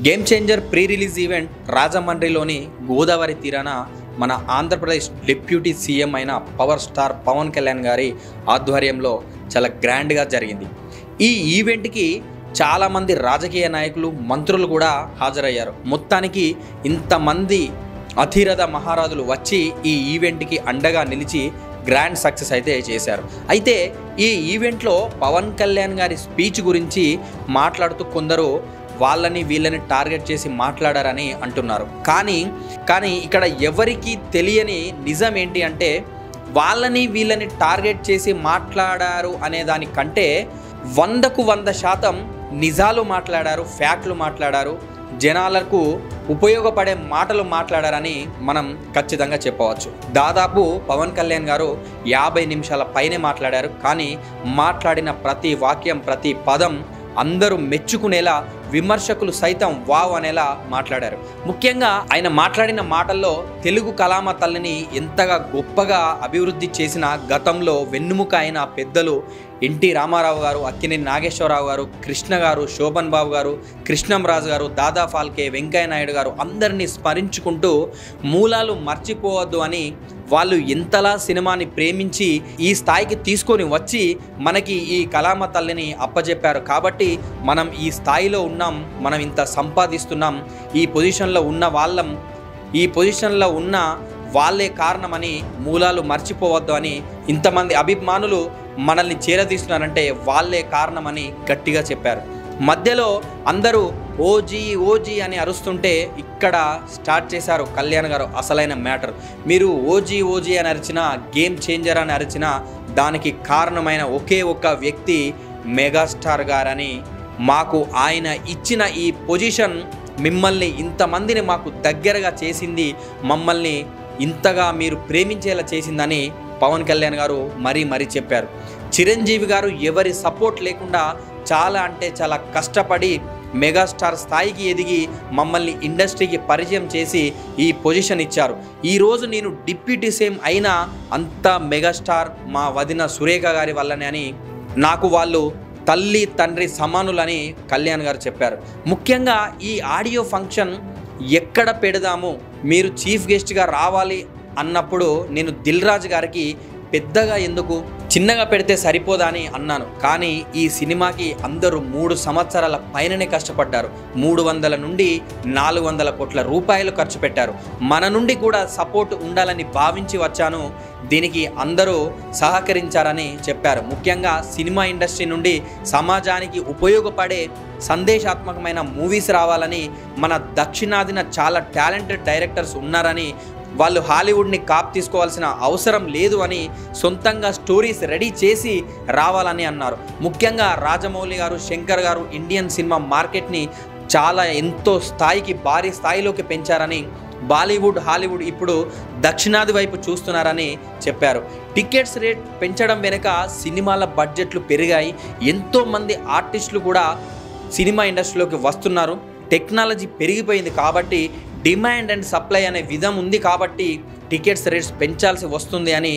Game changer pre release event రాజమండ్రిలోని Godavari తీరాన మన Andhra Pradesh deputy CM అయిన పవర్ స్టార్ పవన్ కళ్యాణ్ గారి ఆధ్వర్యంలో చాలా గ్రాండ్గా జరిగింది. ఈ ఈవెంట్కి చాలామంది రాజకీయ నాయకులు, మంత్రులు కూడా హాజరయ్యారు. మొత్తానికి ఇంతమంది అధిరథ మహారాజులు వచ్చి ఈ ఈవెంట్కి అండగా నిలిచి గ్రాండ్ సక్సెస్ అయితే చేశారు. అయితే ఈ ఈవెంట్లో పవన్ కళ్యాణ్ గారి స్పీచ్ గురించి మాట్లాడుతూ కొందరు వాళ్ళని వీళ్ళని టార్గెట్ చేసి మాట్లాడారని అంటున్నారు. కానీ ఇక్కడ ఎవరికి తెలియని నిజం ఏంటి అంటే, వాళ్ళని వీళ్ళని టార్గెట్ చేసి మాట్లాడారు అనే దానికంటే 100కు 100% నిజాలు మాట్లాడారు, ఫ్యాక్ట్లు మాట్లాడారు, జనాలకు ఉపయోగపడే మాటలు మాట్లాడారని మనం ఖచ్చితంగా చెప్పవచ్చు. దాదాపు పవన్ కళ్యాణ్ గారు 50 నిమిషాల పైనే మాట్లాడారు. కానీ మాట్లాడిన ప్రతి వాక్యం, ప్రతి పదం అందరూ మెచ్చుకునేలా, విమర్శకులు సైతం వావ్ అనేలా మాట్లాడారు. ముఖ్యంగా ఆయన మాట్లాడిన మాటల్లో తెలుగు కళామ తల్లిని ఎంతగా గొప్పగా అభివృద్ధి చేసిన గతంలో వెన్నుముక అయిన పెద్దలు ఎన్టీ రామారావు గారు, అక్కినేని నాగేశ్వరరావు గారు, కృష్ణ గారు, శోభన్ బాబు గారు, కృష్ణంరాజు గారు, దాదా ఫాల్కే, వెంకయ్య నాయుడు గారు అందరినీ స్మరించుకుంటూ మూలాలు మర్చిపోవద్దు అని, వాళ్ళు ఎంతలా సినిమాని ప్రేమించి ఈ స్థాయికి తీసుకొని వచ్చి మనకి ఈ కళామ తల్లిని అప్పచెప్పారు. కాబట్టి మనం ఈ స్థాయిలో ఉన్నాం, మనం ఇంత సంపాదిస్తున్నాం, ఈ పొజిషన్లో ఉన్న వాళ్ళే కారణమని, మూలాలు మర్చిపోవద్దు అని ఇంతమంది అభిమానులు మనల్ని చేరదీస్తున్నారంటే వాళ్ళే కారణమని గట్టిగా చెప్పారు. మధ్యలో అందరూ ఓజీ ఓజీ అని అరుస్తుంటే ఇక్కడ స్టార్ట్ చేశారు కళ్యాణ్ గారు అసలైన మ్యాటర్. మీరు ఓజీ ఓజీ అని అరిచినా, గేమ్ చేంజర్ అని అరిచినా దానికి కారణమైన ఒకే ఒక్క వ్యక్తి మెగాస్టార్ గారని, మాకు ఆయన ఇచ్చిన ఈ పొజిషన్ మిమ్మల్ని ఇంతమందిని మాకు దగ్గరగా చేసింది, మమ్మల్ని ఇంతగా మీరు ప్రేమించేలా చేసిందని పవన్ కళ్యాణ్ గారు మరీ చెప్పారు. చిరంజీవి గారు ఎవరి సపోర్ట్ లేకుండా చాలా అంటే చాలా కష్టపడి మెగాస్టార్ స్థాయికి ఎదిగి మమ్మల్ని ఇండస్ట్రీకి పరిచయం చేసి ఈ పొజిషన్ ఇచ్చారు. ఈరోజు నేను డిప్యూటీ సీఎం అయినా అంత మెగాస్టార్ మా వదిన సురేఖ గారి వల్లనే అని, నాకు వాళ్ళు తల్లి తండ్రి సమానులని కళ్యాణ్ గారు చెప్పారు. ముఖ్యంగా ఈ ఆడియో ఫంక్షన్ ఎక్కడ పెడదాము, మీరు చీఫ్ గెస్ట్గా రావాలి అన్నప్పుడు నేను దిల్ రాజు గారికి పెద్దగా ఎందుకు, చిన్నగా పెడితే సరిపోదా అని అన్నాను. కానీ ఈ సినిమాకి అందరూ 3 సంవత్సరాల పైననే కష్టపడ్డారు. 300 నుండి 400 కోట్ల రూపాయలు ఖర్చు పెట్టారు. మన నుండి కూడా సపోర్ట్ ఉండాలని భావించి వచ్చాను, దీనికి అందరూ సహకరించారని చెప్పారు. ముఖ్యంగా సినిమా ఇండస్ట్రీ నుండి సమాజానికి ఉపయోగపడే సందేశాత్మకమైన మూవీస్ రావాలని, మన దక్షిణాదిన చాలా టాలెంటెడ్ డైరెక్టర్స్ ఉన్నారని, వాళ్ళు హాలీవుడ్ని కాప్ తీసుకోవాల్సిన అవసరం లేదు అని, సొంతంగా స్టోరీస్ రెడీ చేసి రావాలని అన్నారు. ముఖ్యంగా రాజమౌళి గారు, శంకర్ గారు ఇండియన్ సినిమా మార్కెట్ని చాలా ఎంతో స్థాయికి, భారీ స్థాయిలోకి పెంచారని, బాలీవుడ్, హాలీవుడ్ ఇప్పుడు దక్షిణాది వైపు చూస్తున్నారని చెప్పారు. టికెట్స్ రేట్ పెంచడం వెనుక సినిమాల బడ్జెట్లు పెరిగాయి, ఎంతోమంది ఆర్టిస్టులు కూడా సినిమా ఇండస్ట్రీలోకి వస్తున్నారు, టెక్నాలజీ పెరిగిపోయింది కాబట్టి, డిమాండ్ అండ్ సప్లై అనే విధం ఉంది కాబట్టి టికెట్స్ రేట్స్ పెంచాల్సి వస్తుంది అని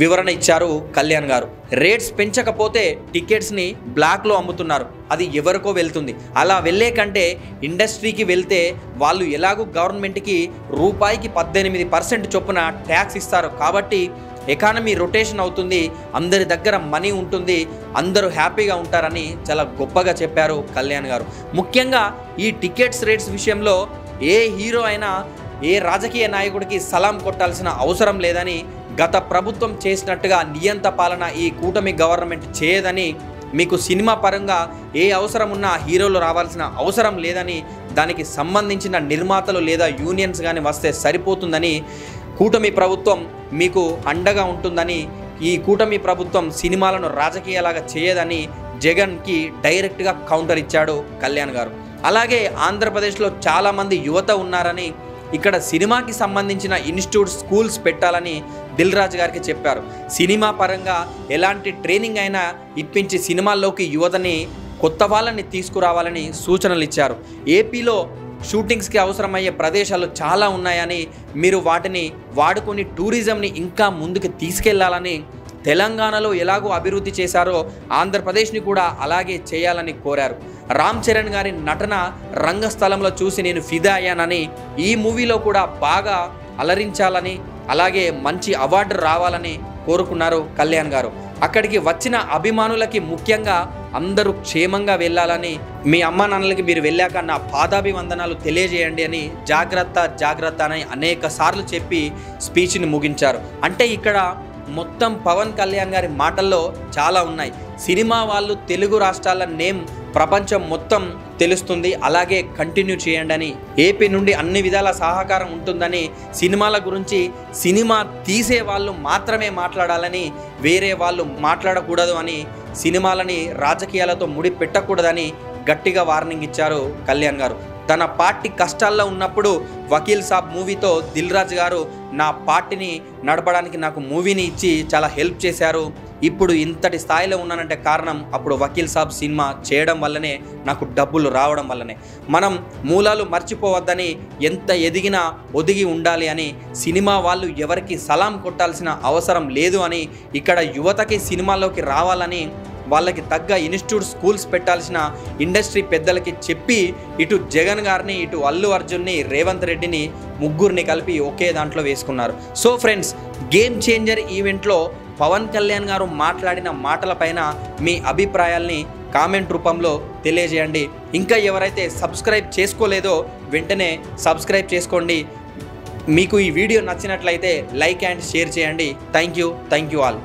వివరణ ఇచ్చారు కళ్యాణ్ గారు. రేట్స్ పెంచకపోతే టికెట్స్ని బ్లాక్లో అమ్ముతున్నారు, అది ఎవరికో వెళ్తుంది. అలా వెళ్ళే కంటే ఇండస్ట్రీకి వెళ్తే వాళ్ళు ఎలాగూ గవర్నమెంట్కి రూపాయికి 18% చొప్పున ట్యాక్స్ ఇస్తారు. కాబట్టి ఎకానమీ రొటేషన్ అవుతుంది, అందరి దగ్గర మనీ ఉంటుంది, అందరూ హ్యాపీగా ఉంటారని చాలా గొప్పగా చెప్పారు కళ్యాణ్ గారు. ముఖ్యంగా ఈ టికెట్స్ రేట్స్ విషయంలో ఏ హీరో అయినా, ఏ రాజకీయ నాయకుడికి సలాం కొట్టాల్సిన అవసరం లేదని, గత ప్రభుత్వం చేసినట్టుగా నియంత పాలన ఈ కూటమి గవర్నమెంట్ చేయదని, మీకు సినిమా పరంగా ఏ అవసరం ఉన్నా హీరోలు రావాల్సిన అవసరం లేదని, దానికి సంబంధించిన నిర్మాతలు లేదా యూనియన్స్ కానీ వస్తే సరిపోతుందని, కూటమి ప్రభుత్వం మీకు అండగా ఉంటుందని, ఈ కూటమి ప్రభుత్వం సినిమాలను రాజకీయాలాగా చేయదని జగన్కి డైరెక్ట్గా కౌంటర్ ఇచ్చాడు కళ్యాణ్ గారు. అలాగే ఆంధ్రప్రదేశ్లో చాలామంది యువత ఉన్నారని, ఇక్కడ సినిమాకి సంబంధించిన ఇన్స్టిట్యూట్, స్కూల్స్ పెట్టాలని దిల్ రాజు గారికి చెప్పారు. సినిమా పరంగా ఎలాంటి ట్రైనింగ్ అయినా ఇప్పించి సినిమాల్లోకి యువతని, కొత్త వాళ్ళని తీసుకురావాలని సూచనలు ఇచ్చారు. ఏపీలో షూటింగ్స్కి అవసరమయ్యే ప్రదేశాలు చాలా ఉన్నాయని, మీరు వాటిని వాడుకొని టూరిజంని ఇంకా ముందుకు తీసుకెళ్లాలని, తెలంగాణలో ఎలాగో అభివృద్ధి చేశారో ఆంధ్రప్రదేశ్ని కూడా అలాగే చేయాలని కోరారు. రామ్ చరణ్ గారి నటన రంగస్థలంలో చూసి నేను ఫిదా అయ్యానని ఈ మూవీలో కూడా బాగా అలరించాలని అలాగే మంచి అవార్డు రావాలని కోరుకున్నారు కళ్యాణ్ గారు. అక్కడికి వచ్చిన అభిమానులకి ముఖ్యంగా అందరూ క్షేమంగా వెళ్ళాలని, మీ అమ్మా నాన్నలకి మీరు వెళ్ళాక నా పాదాభివందనాలు తెలియజేయండి అని జాగ్రత్త అని అనేక సార్లు చెప్పి స్పీచ్ని ముగించారు. అంటే ఇక్కడ మొత్తం పవన్ కళ్యాణ్ గారి మాటల్లో చాలా ఉన్నాయి. సినిమా వాళ్ళు తెలుగు రాష్ట్రాల నేమ్ ప్రపంచం మొత్తం తెలుస్తుంది, అలాగే కంటిన్యూ చేయండి అని, ఏపీ నుండి అన్ని విధాల సహకారం ఉంటుందని, సినిమాల గురించి సినిమా తీసే వాళ్ళు మాత్రమే మాట్లాడాలని, వేరే వాళ్ళు మాట్లాడకూడదు అని, సినిమాలని రాజకీయాలతో ముడి పెట్టకూడదని గట్టిగా వార్నింగ్ ఇచ్చారు కళ్యాణ్ గారు. తన పార్టీ కష్టాల్లో ఉన్నప్పుడు వకీల్ సాబ్ మూవీతో దిల్ రాజు గారు నా పార్టీని నడపడానికి నాకు మూవీని ఇచ్చి చాలా హెల్ప్ చేశారు. ఇప్పుడు ఇంతటి స్థాయిలో ఉన్నానంటే కారణం అప్పుడు వకీల్ సాబ్ సినిమా చేయడం వల్లనే, నాకు డబ్బులు రావడం వల్లనే. మనం మూలాలు మర్చిపోవద్దని, ఎంత ఎదిగినా ఒదిగి ఉండాలి అని, సినిమా వాళ్ళు ఎవరికి సలాం కొట్టాల్సిన అవసరం లేదు అని, ఇక్కడ యువతకి సినిమాల్లోకి రావాలని వాళ్ళకి తగ్గ ఇన్స్టిట్యూట్ స్కూల్స్ పెట్టాల్సిన ఇండస్ట్రీ పెద్దలకి చెప్పి, ఇటు జగన్ గారిని, ఇటు అల్లు అర్జున్ని, రేవంత్ రెడ్డిని ముగ్గురిని కలిపి ఒకే దాంట్లో వేసుకున్నారు. సో ఫ్రెండ్స్, గేమ్ చేంజర్ ఈవెంట్లో పవన్ కళ్యాణ్ గారు మాట్లాడిన మాటలపైన మీ అభిప్రాయాల్ని కామెంట్ రూపంలో తెలియజేయండి. ఇంకా ఎవరైతే సబ్స్క్రైబ్ చేసుకోలేదో వెంటనే సబ్స్క్రైబ్ చేసుకోండి. మీకు ఈ వీడియో నచ్చినట్లయితే లైక్ అండ్ షేర్ చేయండి. Thank you all.